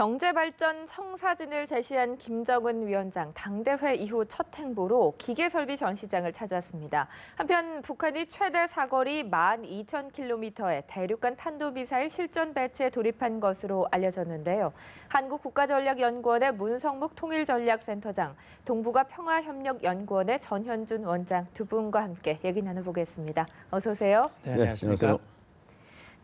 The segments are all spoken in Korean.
경제발전 청사진을 제시한 김정은 위원장 당대회 이후 첫 행보로 기계설비 전시장을 찾았습니다. 한편 북한이 최대 사거리 12,000km의 대륙간 탄도미사일 실전 배치에 돌입한 것으로 알려졌는데요. 한국국가전략연구원의 문성묵 통일전략센터장, 동북아 평화협력연구원의 전현준 원장 두 분과 함께 얘기 나눠보겠습니다. 어서 오세요. 네, 안녕하십니까.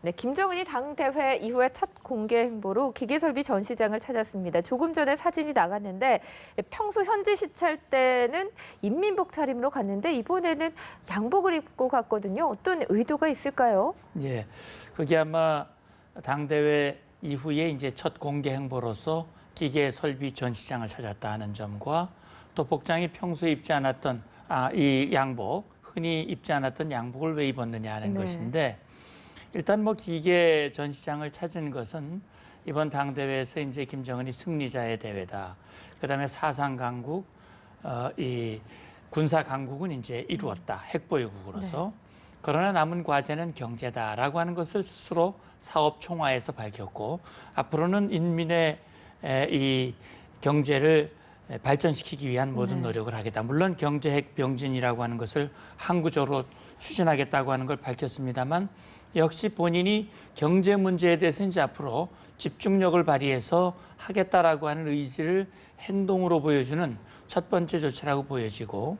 네, 김정은이 당대회 이후에 첫 공개 행보로 기계설비 전시장을 찾았습니다. 조금 전에 사진이 나갔는데 평소 현지 시찰 때는 인민복 차림으로 갔는데 이번에는 양복을 입고 갔거든요. 어떤 의도가 있을까요? 예, 그게 아마 당대회 이후에 이제 첫 공개 행보로서 기계설비 전시장을 찾았다 하는 점과 또 복장이 평소에 입지 않았던 이 양복, 흔히 입지 않았던 양복을 왜 입었느냐 하는 것인데 일단 뭐 기계 전시장을 찾은 것은 이번 당대회에서 이제 김정은이 승리자의 대회다. 그다음에 사상 강국, 이 군사 강국은 이제 이루었다. 핵보유국으로서. 그러나 남은 과제는 경제다라고 하는 것을 스스로 사업 총화에서 밝혔고 앞으로는 인민의 이 경제를 발전시키기 위한 모든 노력을 하겠다. 물론 경제핵 병진이라고 하는 것을 항구적으로 추진하겠다고 하는 걸 밝혔습니다만 역시 본인이 경제 문제에 대해서 이제 앞으로 집중력을 발휘해서 하겠다라고 하는 의지를 행동으로 보여주는 첫 번째 조치라고 보여지고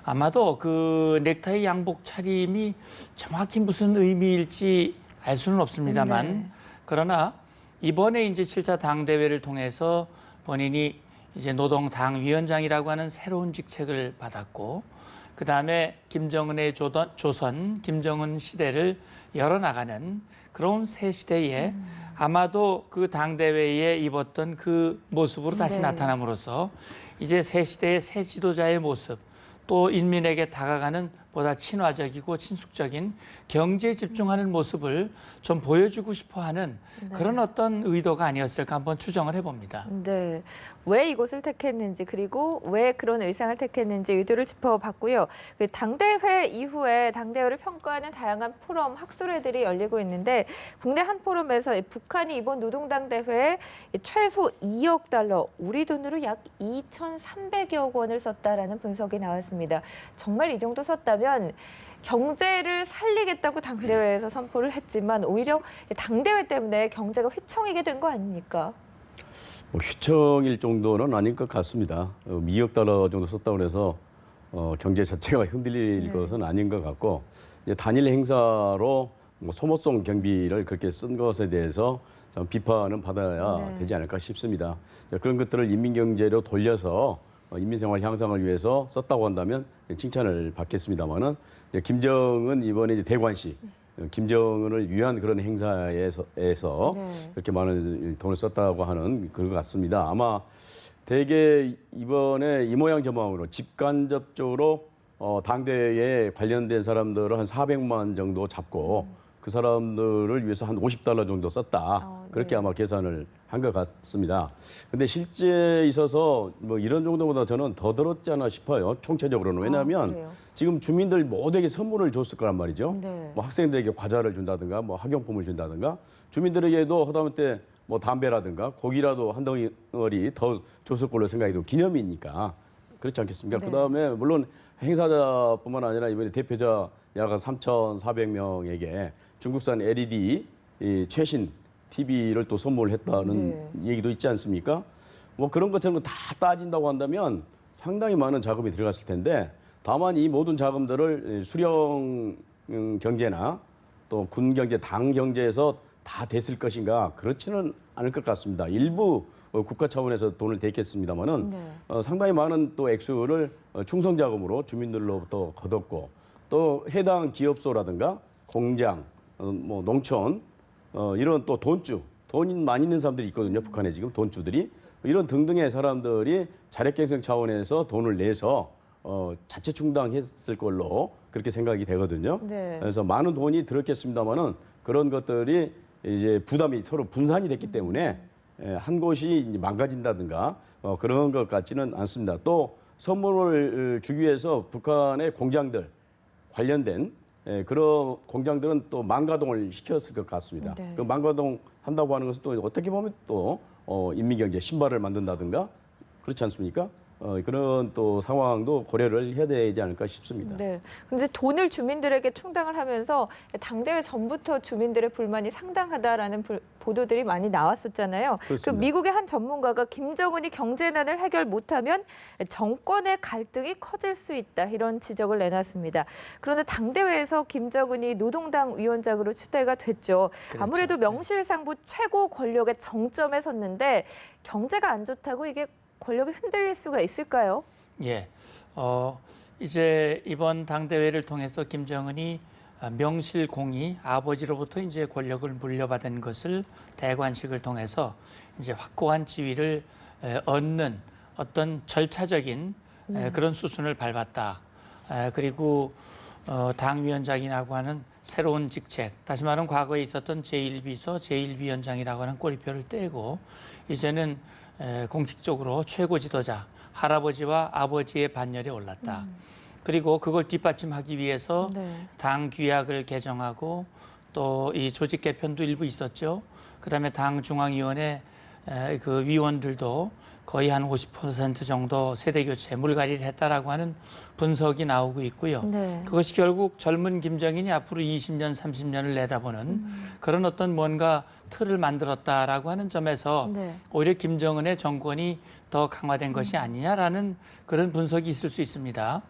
아마도 그 넥타이 양복 차림이 정확히 무슨 의미일지 알 수는 없습니다만 그러나 이번에 이제 7차 당대회를 통해서 본인이 이제 노동당 위원장이라고 하는 새로운 직책을 받았고 그다음에 김정은의 조선, 김정은 시대를 열어나가는 그런 새 시대에 아마도 그 당대회에 입었던 그 모습으로 다시 나타남으로써 이제 새 시대의 새 지도자의 모습 또 인민에게 다가가는 보다 친화적이고 친숙적인 경제에 집중하는 모습을 좀 보여주고 싶어하는 그런 어떤 의도가 아니었을까 한번 추정을 해봅니다. 네, 왜 이곳을 택했는지 그리고 왜 그런 의상을 택했는지 의도를 짚어봤고요. 그 당대회 이후에 당대회를 평가하는 다양한 포럼, 학술회들이 열리고 있는데 국내 한 포럼에서 북한이 이번 노동당 대회에 최소 2억 달러, 우리 돈으로 약 2,300여 원을 썼다라는 분석이 나왔습니다. 정말 이 정도 썼다면 경제를 살리겠다고 당대회에서 선포를 했지만 오히려 당대회 때문에 경제가 휘청이게 된 거 아닙니까? 뭐 휘청일 정도는 아닐 것 같습니다. 2억 달러 정도 썼다고 해서 경제 자체가 흔들릴 것은 아닌 것 같고 이제 단일 행사로 뭐 소모성 경비를 그렇게 쓴 것에 대해서 좀 비판은 받아야 되지 않을까 싶습니다. 그런 것들을 인민경제로 돌려서 인민생활 향상을 위해서 썼다고 한다면 칭찬을 받겠습니다만은 김정은 이번에 이제 대관식 김정은을 위한 그런 행사에서 그렇게 많은 돈을 썼다고 하는 그런 것 같습니다. 아마 대개 이번에 이 모양 저 모양으로 직간접적으로 당대에 관련된 사람들을 한 400만 정도 잡고 그 사람들을 위해서 한 50달러 정도 썼다. 그렇게 아마 계산을 한 것 같습니다. 근데 실제 있어서 뭐 이런 정도보다 저는 더 들었지 않나 싶어요. 총체적으로는. 왜냐하면 지금 주민들 모두에게 선물을 줬을 거란 말이죠. 뭐 학생들에게 과자를 준다든가 뭐 학용품을 준다든가 주민들에게도 하다못해 뭐 담배라든가 고기라도 한 덩어리 더 줬을 걸로 생각해도 기념이니까 그렇지 않겠습니까? 그다음에 물론 행사자뿐만 아니라 이번에 대표자 약 3,400명에게 중국산 LED 이 최신 TV를 또 선물했다는 얘기도 있지 않습니까? 뭐 그런 것처럼 다 따진다고 한다면 상당히 많은 자금이 들어갔을 텐데 다만 이 모든 자금들을 수령 경제나 또 군 경제, 당 경제에서 다 됐을 것인가 그렇지는 않을 것 같습니다. 일부 국가 차원에서 돈을 댔겠습니다만은 상당히 많은 또 액수를 충성 자금으로 주민들로부터 거뒀고 또 해당 기업소라든가 공장, 뭐 농촌 이런 또 돈주, 돈 많이 있는 사람들이 있거든요. 북한에 지금 돈주들이 이런 등등의 사람들이 자력갱생 차원에서 돈을 내서 자체 충당했을 걸로 그렇게 생각이 되거든요. 그래서 많은 돈이 들었겠습니다만은 그런 것들이 이제 부담이 서로 분산이 됐기 때문에 한 곳이 망가진다든가 그런 것 같지는 않습니다. 또 선물을 주기 위해서 북한의 공장들 관련된 그런 공장들은 또 망가동을 시켰을 것 같습니다. 네. 그 망가동 한다고 하는 것은 또 어떻게 보면 또 인민경제 신발을 만든다든가 그렇지 않습니까? 그런 또 상황도 고려를 해야 되지 않을까 싶습니다. 네. 근데 돈을 주민들에게 충당을 하면서 당대회 전부터 주민들의 불만이 상당하다라는 보도들이 많이 나왔었잖아요. 그 그렇습니다. 미국의 한 전문가가 김정은이 경제난을 해결 못하면 정권의 갈등이 커질 수 있다 이런 지적을 내놨습니다. 그런데 당대회에서 김정은이 노동당 위원장으로 추대가 됐죠. 그렇죠. 아무래도 명실상부 최고 권력의 정점에 섰는데 경제가 안 좋다고 이게 권력이 흔들릴 수가 있을까요? 예, 이제 이번 당대회를 통해서 김정은이 명실공히 아버지로부터 이제 권력을 물려받은 것을 대관식을 통해서 이제 확고한 지위를 얻는 어떤 절차적인 그런 수순을 밟았다. 그리고 당위원장이라고 하는 새로운 직책, 다시 말하면 과거에 있었던 제1비서, 제1위원장이라고 하는 꼬리표를 떼고 이제는 공식적으로 최고 지도자, 할아버지와 아버지의 반열에 올랐다. 그리고 그걸 뒷받침하기 위해서 네. 당 규약을 개정하고 또 이 조직 개편도 일부 있었죠. 그다음에 당 중앙위원회 그 위원들도 거의 한 50% 정도 세대 교체, 물갈이를 했다라고 하는 분석이 나오고 있고요. 네. 그것이 결국 젊은 김정인이 앞으로 20년, 30년을 내다보는 그런 어떤 뭔가 틀을 만들었다라고 하는 점에서 네. 오히려 김정은의 정권이 더 강화된 것이 아니냐라는 그런 분석이 있을 수 있습니다.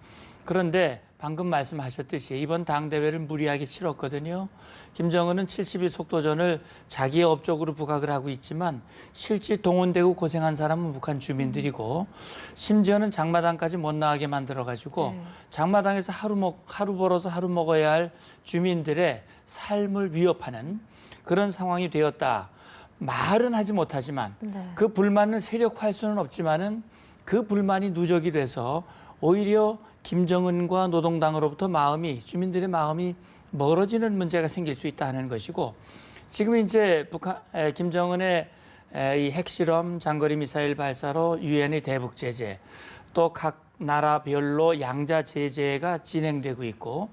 그런데 방금 말씀하셨듯이 이번 당대회를 무리하게 치렀거든요. 김정은은 70일 속도전을 자기의 업적으로 부각을 하고 있지만 실제 동원되고 고생한 사람은 북한 주민들이고 심지어는 장마당까지 못 나가게 만들어가지고 네. 장마당에서 하루 벌어서 하루 먹어야 할 주민들의 삶을 위협하는 그런 상황이 되었다. 말은 하지 못하지만 네. 그 불만을 세력화할 수는 없지만은 그 불만이 누적이 돼서 오히려 김정은과 노동당으로부터 주민들의 마음이 멀어지는 문제가 생길 수 있다는 것이고 지금 이제 김정은의 이 핵실험, 장거리 미사일 발사로 유엔의 대북 제재, 또 각 나라별로 양자 제재가 진행되고 있고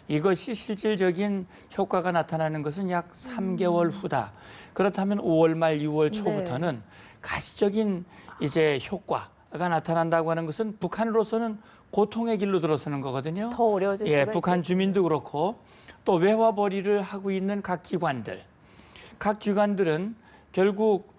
이것이 실질적인 효과가 나타나는 것은 약 3개월 후다. 그렇다면 5월 말 6월 초부터는 가시적인 이제 효과가 나타난다고 하는 것은 북한으로서는 고통의 길로 들어서는 거거든요. 더 어려워질 수가 북한 있겠죠. 주민도 그렇고 또 외화벌이를 하고 있는 각 기관들은 결국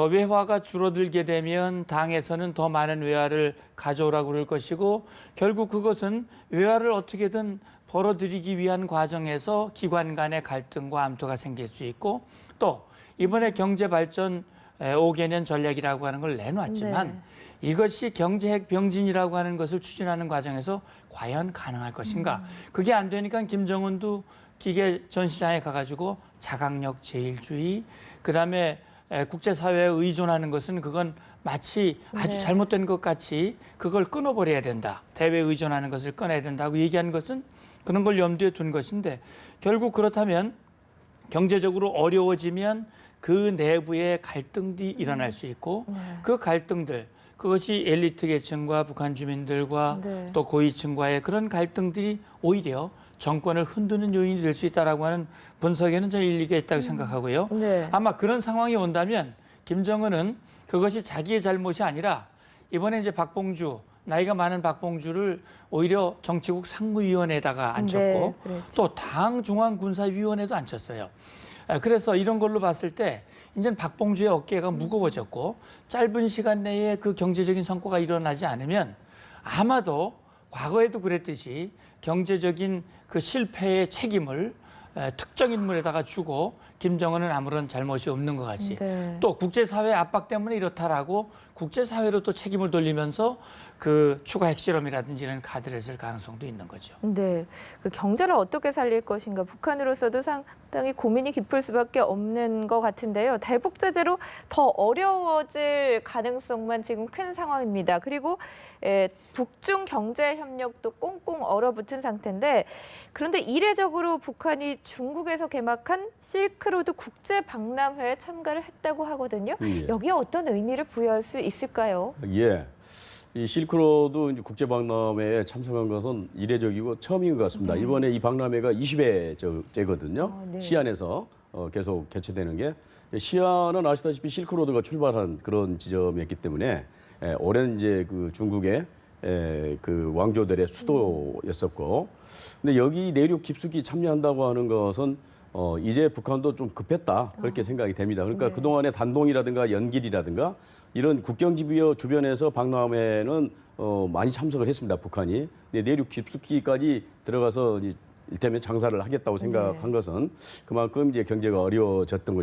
외화가 줄어들게 되면 당에서는 더 많은 외화를 가져오라고 그럴 것이고 결국 그것은 외화를 어떻게든 벌어들이기 위한 과정에서 기관 간의 갈등과 암투가 생길 수 있고 또 이번에 경제발전 5개년 전략이라고 하는 걸 내놨지만 네. 이것이 경제핵 병진이라고 하는 것을 추진하는 과정에서 과연 가능할 것인가. 그게 안 되니까 김정은도 기계 전시장에 가가지고 자강력 제일주의, 그다음에 국제사회에 의존하는 것은 그건 마치 아주 네. 잘못된 것 같이 그걸 끊어버려야 된다. 대외 의존하는 것을 끊어야 된다고 얘기한 것은 그런 걸 염두에 둔 것인데 결국 그렇다면 경제적으로 어려워지면 그 내부의 갈등이 일어날 수 있고 그 갈등들 그것이 엘리트 계층과 북한 주민들과 네. 또 고위층과의 그런 갈등들이 오히려 정권을 흔드는 요인이 될 수 있다라고 하는 분석에는 저는 일리가 있다고 생각하고요. 네. 아마 그런 상황이 온다면 김정은은 그것이 자기의 잘못이 아니라 이번에 이제 나이가 많은 박봉주를 오히려 정치국 상무위원회에다가 앉혔고 네, 그랬죠. 또 당 중앙군사위원회도 앉혔어요. 그래서 이런 걸로 봤을 때 이제는 박봉주의 어깨가 무거워졌고 짧은 시간 내에 그 경제적인 성과가 일어나지 않으면 아마도 과거에도 그랬듯이 경제적인 그 실패의 책임을 특정 인물에다가 주고 김정은은 아무런 잘못이 없는 것 같이 네. 또 국제사회 압박 때문에 이렇다라고 국제사회로 또 책임을 돌리면서 그 추가 핵실험이라든지 이런 카드를 쓸 가능성도 있는 거죠. 네, 그 경제를 어떻게 살릴 것인가 북한으로서도 상당히 고민이 깊을 수밖에 없는 것 같은데요. 대북 제재로 더 어려워질 가능성만 지금 큰 상황입니다. 그리고 북중 경제 협력도 꽁꽁 얼어붙은 상태인데 그런데 이례적으로 북한이 중국에서 개막한 실크로드 국제 박람회에 참가를 했다고 하거든요. 예. 여기에 어떤 의미를 부여할 수 있을까요? 예. 이 실크로드 이제 국제 박람회에 참석한 것은 이례적이고 처음인 것 같습니다. 이번에 이 박람회가 20회째거든요. 네. 시안에서 계속 개최되는 게 시안은 아시다시피 실크로드가 출발한 그런 지점이었기 때문에 오랜 이제 그 중국의 그 왕조들의 수도였었고, 근데 여기 내륙 깊숙이 참여한다고 하는 것은 이제 북한도 좀 급했다 그렇게 생각이 됩니다. 그러니까 네. 그동안의 단동이라든가 연길이라든가 이런 국경지표 주변에서 박람회는 많이 참석을 했습니다. 북한이. 근데 내륙 깊숙이까지 들어가서 일테면 장사를 하겠다고 생각한 것은 그만큼 이제 경제가 어려워졌던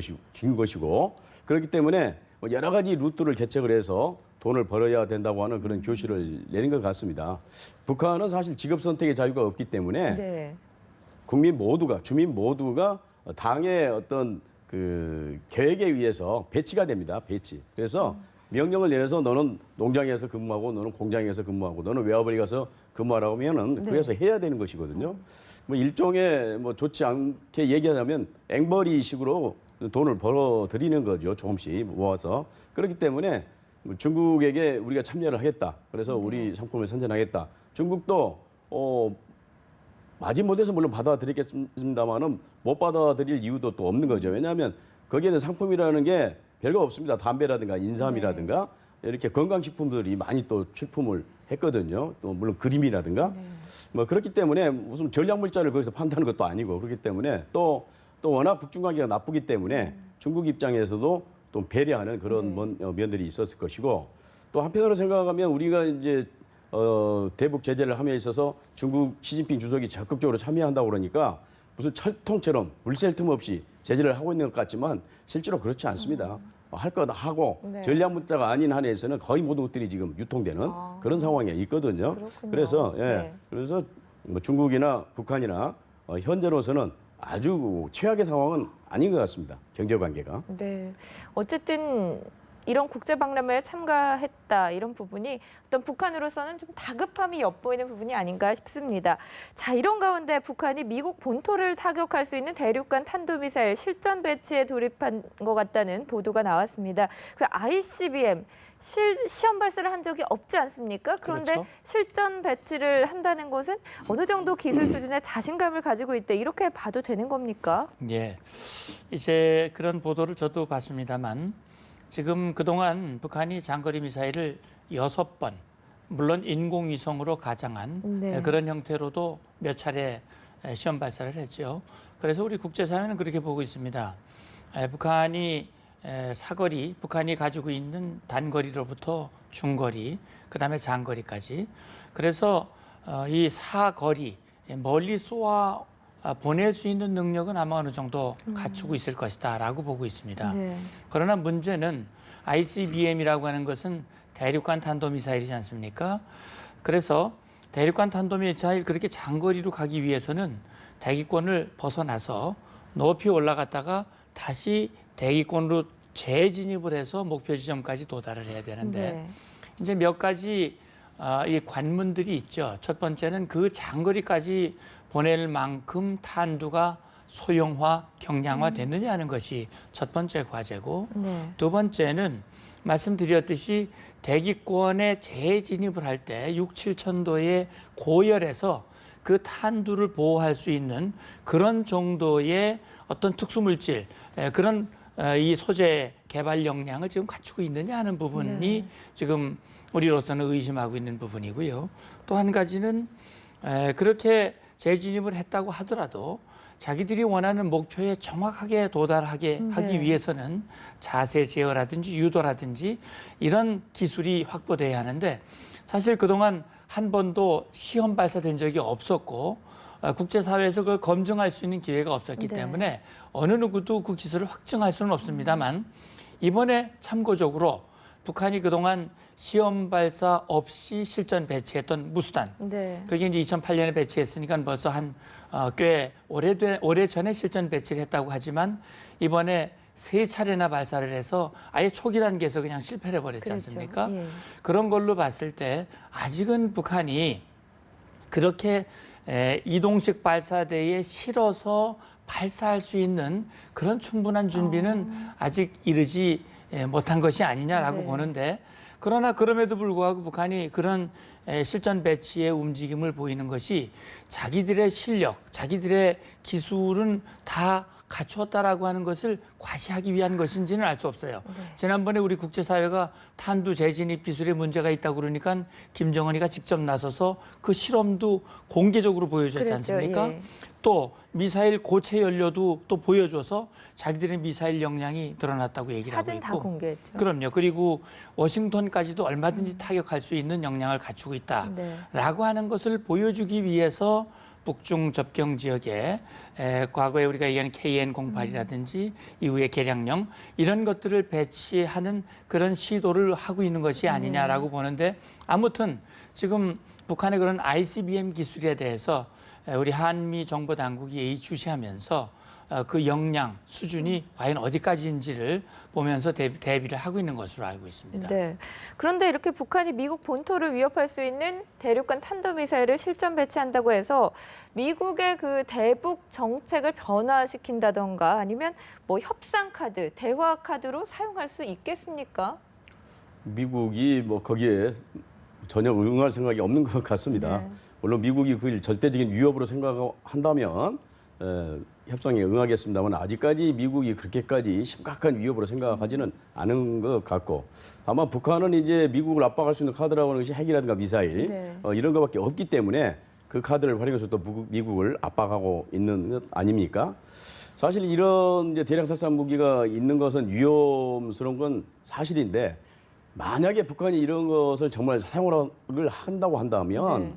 것이고 그렇기 때문에 여러 가지 루트를 개척을 해서 돈을 벌어야 된다고 하는 그런 교시를 내는 것 같습니다. 북한은 사실 직업 선택의 자유가 없기 때문에 네. 주민 모두가 당의 어떤 그 계획에 의해서 배치가 됩니다. 배치. 그래서 명령을 내려서 너는 농장에서 근무하고 너는 공장에서 근무하고 너는 외화벌이 가서 근무하라고 하면은 그래서 해야 되는 것이거든요. 뭐 일종의 뭐 좋지 않게 얘기하자면 앵벌이식으로 돈을 벌어 들이는 거죠. 조금씩 모아서. 그렇기 때문에 중국에게 우리가 참여를 하겠다. 그래서 우리 상품을 선전하겠다. 중국도 마지못해서 물론 받아들이겠습니다만은 못 받아들일 이유도 또 없는 거죠. 왜냐하면 거기에 대한 상품이라는 게 별거 없습니다. 담배라든가 인삼이라든가 이렇게 건강식품들이 많이 또 출품을 했거든요. 또 물론 그림이라든가 뭐 그렇기 때문에 무슨 전략물자를 거기서 판다는 것도 아니고 그렇기 때문에 또 워낙 북중 관계가 나쁘기 때문에 중국 입장에서도 또 배려하는 그런 면들이 있었을 것이고 또 한편으로 생각하면 우리가 이제 대북 제재를 함에 있어서 중국 시진핑 주석이 적극적으로 참여한다고 그러니까 무슨 철통처럼 물샐 틈 없이 제재를 하고 있는 것 같지만 실제로 그렇지 않습니다. 할 거 다 하고 전략 물자가 아닌 한에서는 거의 모든 것들이 지금 유통되는 그런 상황에 있거든요. 그렇군요. 그래서 네. 그래서 뭐 중국이나 북한이나 현재로서는 아주 최악의 상황은 아닌 것 같습니다. 경제 관계가. 네. 어쨌든 이런 국제 박람회에 참가했다 이런 부분이 어떤 북한으로서는 좀 다급함이 엿보이는 부분이 아닌가 싶습니다. 자, 이런 가운데 북한이 미국 본토를 타격할 수 있는 대륙간 탄도미사일 실전 배치에 돌입한 것 같다는 보도가 나왔습니다. 그 ICBM 시험 발사를 한 적이 없지 않습니까? 그런데 그렇죠. 실전 배치를 한다는 것은 어느 정도 기술 수준의 자신감을 가지고 있다 이렇게 봐도 되는 겁니까? 예, 이제 그런 보도를 저도 봤습니다만 지금 그동안 북한이 장거리 미사일을 6번, 물론 인공위성으로 가장한 네. 그런 형태로도 몇 차례 시험 발사를 했죠. 그래서 우리 국제사회는 그렇게 보고 있습니다. 북한이 사거리, 북한이 가지고 있는 단거리로부터 중거리, 그다음에 장거리까지. 그래서 이 사거리, 멀리 쏘아 보낼 수 있는 능력은 아마 어느 정도 갖추고 있을 것이다라고 보고 있습니다. 네. 그러나 문제는 ICBM이라고 하는 것은 대륙간 탄도미사일이지 않습니까? 그래서 대륙간 탄도미사일 그렇게 장거리로 가기 위해서는 대기권을 벗어나서 높이 올라갔다가 다시 대기권으로 재진입을 해서 목표 지점까지 도달을 해야 되는데 네. 이제 몇 가지 이 관문들이 있죠. 첫 번째는 그 장거리까지 보낼 만큼 탄두가 소형화, 경량화 됐느냐 하는 것이 첫 번째 과제고 네. 두 번째는 말씀드렸듯이 대기권에 재진입을 할 때 6, 7천도의 고열에서 그 탄두를 보호할 수 있는 그런 정도의 어떤 특수물질, 그런 이 소재 개발 역량을 지금 갖추고 있느냐 하는 부분이 지금 우리로서는 의심하고 있는 부분이고요. 또 한 가지는 그렇게 재진입을 했다고 하더라도 자기들이 원하는 목표에 정확하게 도달하게 하기 위해서는 자세 제어라든지 유도라든지 이런 기술이 확보돼야 하는데 사실 그동안 한 번도 시험 발사된 적이 없었고 국제사회에서 그걸 검증할 수 있는 기회가 없었기 때문에 어느 누구도 그 기술을 확증할 수는 없습니다만 이번에 참고적으로 북한이 그동안 시험 발사 없이 실전 배치했던 무수단. 네. 그게 이제 2008년에 배치했으니까 벌써 한 꽤 오래전에 실전 배치를 했다고 하지만 이번에 3차례나 발사를 해서 아예 초기 단계에서 그냥 실패를 해버렸지 그렇죠. 않습니까? 예. 그런 걸로 봤을 때 아직은 북한이 그렇게 이동식 발사대에 실어서 발사할 수 있는 그런 충분한 준비는 아직 이르지 못한 것이 아니냐라고 보는데 그러나 그럼에도 불구하고 북한이 그런 실전 배치의 움직임을 보이는 것이 자기들의 실력, 자기들의 기술은 다 갖추었다라고 하는 것을 과시하기 위한 것인지는 알 수 없어요. 네. 지난번에 우리 국제사회가 탄두 재진입 기술에 문제가 있다고 그러니까 김정은이가 직접 나서서 그 실험도 공개적으로 보여줬지 그랬죠. 않습니까? 예. 또 미사일 고체 연료도 또 보여줘서 자기들의 미사일 역량이 드러났다고 얘기를 하고 사진 다 있고. 공개했죠. 그럼요. 그리고 워싱턴까지도 얼마든지 타격할 수 있는 역량을 갖추고 있다라고 네. 하는 것을 보여주기 위해서 북중 접경 지역에 과거에 우리가 얘기하는 KN-08이라든지 이후에 개량령 이런 것들을 배치하는 그런 시도를 하고 있는 것이 아니냐라고 보는데 아무튼 지금 북한의 그런 ICBM 기술에 대해서 우리 한미 정보 당국이 예의주시하면서 그 역량 수준이 과연 어디까지인지를 보면서 대비를 하고 있는 것으로 알고 있습니다. 네. 그런데 이렇게 북한이 미국 본토를 위협할 수 있는 대륙간 탄도미사일을 실전 배치한다고 해서 미국의 그 대북 정책을 변화시킨다던가 아니면 뭐 협상 카드, 대화 카드로 사용할 수 있겠습니까? 미국이 뭐 거기에 전혀 응할 생각이 없는 것 같습니다. 네. 물론 미국이 그걸 절대적인 위협으로 생각한다면 협상에 응하겠습니다만 아직까지 미국이 그렇게까지 심각한 위협으로 생각하지는 않은 것 같고 다만 북한은 이제 미국을 압박할 수 있는 카드라고 하는 것이 핵이라든가 미사일 네. 이런 것밖에 없기 때문에 그 카드를 활용해서 또 미국을 압박하고 있는 것 아닙니까? 사실 이런 이제 대량 살상 무기가 있는 것은 위험스러운 건 사실인데 만약에 북한이 이런 것을 정말 사용을 한다고 한다면 네.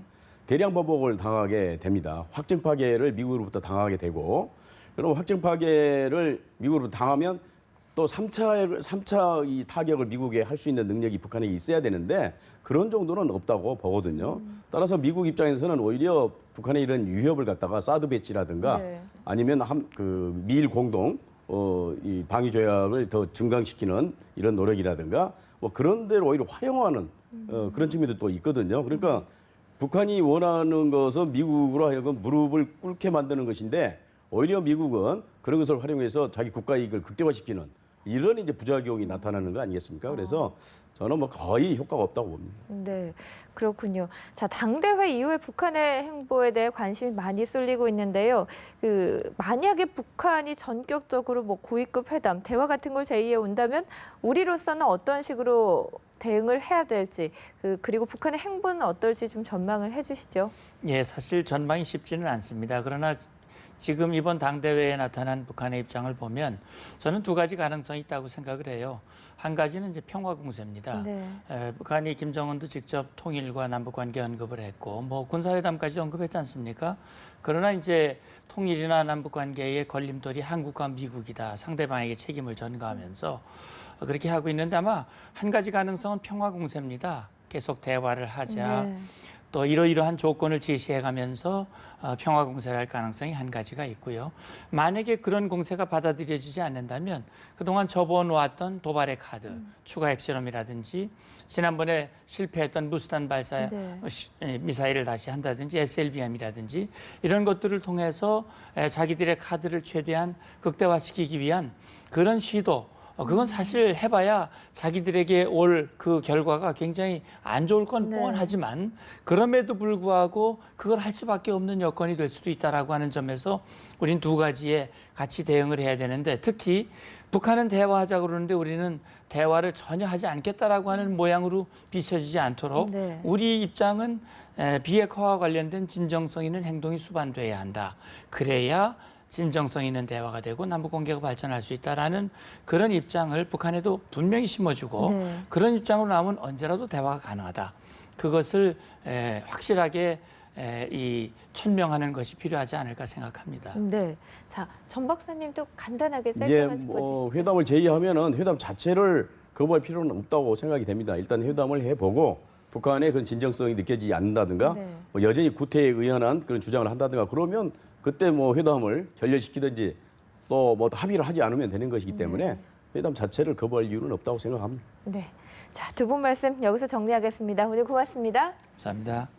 대량 보복을 당하게 됩니다. 확증 파괴를 미국으로부터 당하게 되고 그럼 확증 파괴를 미국으로부터 당하면 또 3차 이 타격을 미국에 할 수 있는 능력이 북한에게 있어야 되는데 그런 정도는 없다고 보거든요. 따라서 미국 입장에서는 오히려 북한의 이런 위협을 갖다가 사드 배치라든가 네. 아니면 미일 공동 이 방위 조약을 더 증강시키는 이런 노력이라든가 뭐 그런 데를 오히려 활용하는 그런 측면도 또 있거든요. 그러니까 북한이 원하는 것은 미국으로 하여금 무릎을 꿇게 만드는 것인데 오히려 미국은 그런 것을 활용해서 자기 국가 이익을 극대화시키는 이런 이제 부작용이 나타나는 거 아니겠습니까? 그래서 저는 뭐 거의 효과가 없다고 봅니다. 네, 그렇군요. 자, 당대회 이후에 북한의 행보에 대해 관심이 많이 쏠리고 있는데요. 만약에 북한이 전격적으로 뭐 고위급 회담, 대화 같은 걸 제의해 온다면 우리로서는 어떤 식으로 대응을 해야 될지, 그리고 북한의 행보는 어떨지 좀 전망을 해주시죠. 예, 사실 전망이 쉽지는 않습니다. 그러나 지금 이번 당대회에 나타난 북한의 입장을 보면 저는 두 가지 가능성이 있다고 생각을 해요. 한 가지는 이제 평화 공세입니다. 네. 북한이 김정은도 직접 통일과 남북 관계 언급을 했고 뭐 군사회담까지 언급했지 않습니까? 그러나 이제 통일이나 남북 관계의 걸림돌이 한국과 미국이다. 상대방에게 책임을 전가하면서 그렇게 하고 있는데 아마 한 가지 가능성은 평화 공세입니다. 계속 대화를 하자. 네. 또 이러이러한 조건을 제시해가면서 평화 공세를 할 가능성이 한 가지가 있고요. 만약에 그런 공세가 받아들여지지 않는다면 그동안 접어놓았던 도발의 카드, 추가 핵실험이라든지 지난번에 실패했던 무수단 발사 네. 미사일을 다시 한다든지 SLBM이라든지 이런 것들을 통해서 자기들의 카드를 최대한 극대화시키기 위한 그런 시도 그건 사실 해봐야 자기들에게 올 그 결과가 굉장히 안 좋을 건 네. 뻔하지만 그럼에도 불구하고 그걸 할 수밖에 없는 여건이 될 수도 있다라고 하는 점에서 우린 두 가지에 같이 대응을 해야 되는데 특히 북한은 대화하자고 그러는데 우리는 대화를 전혀 하지 않겠다라고 하는 모양으로 비춰지지 않도록 네. 우리 입장은 비핵화와 관련된 진정성 있는 행동이 수반돼야 한다. 그래야 진정성 있는 대화가 되고 남북 관계가 발전할 수 있다라는 그런 입장을 북한에도 분명히 심어주고 네. 그런 입장으로 나오면 언제라도 대화가 가능하다. 그것을 확실하게 천명하는 것이 필요하지 않을까 생각합니다. 네. 자, 전 박사님도 간단하게 이제 셀카만 뭐 짚어주시죠. 회담을 제의하면은 회담 자체를 거부할 필요는 없다고 생각이 됩니다. 일단 회담을 해보고 북한의 그런 진정성이 느껴지지 않는다든가 네. 뭐 여전히 구태에 의연한 그런 주장을 한다든가 그러면 그때 뭐 회담을 결렬시키든지 또 뭐 합의를 하지 않으면 되는 것이기 때문에 회담 자체를 거부할 이유는 없다고 생각합니다. 네. 자, 두 분 말씀 여기서 정리하겠습니다. 오늘 고맙습니다. 감사합니다.